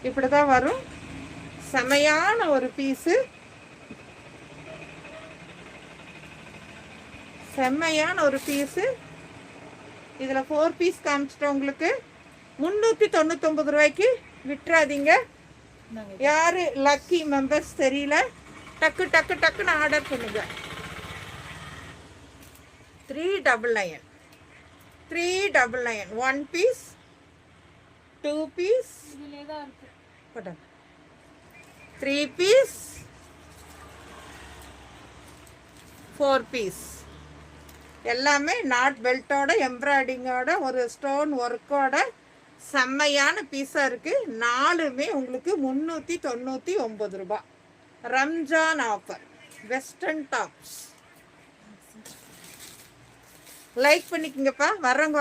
இப்படிதான் வரும். செமையான ஒரு பீஸு, செம்மையான ஒரு பீஸு. இதில் 4 பீஸ் காமிச்சிட்டோம் உங்களுக்கு. 399 ரூபாய்க்கு விட்டுறாதீங்க. யார் லக்கி மெம்பர்ஸ் தெரியல, டக்கு டக்கு டக்குன்னு ஆர்டர் பண்ணுங்க. 399 399 1 பீஸ் 2 பீஸ் 3 பீஸ் 4 பீஸ். எல்லாமே நாட் பெல்ட்டோட எம்ப்ராய்டிங்கோட ஒரு ஸ்டோன் ஒர்க்கோட செம்மையான பீஸாக இருக்குது. 4மே உங்களுக்கு 399 ரூபாய். Ramzan offer. Western tops like பண்ணிக்கங்கப்பா. வரவங்க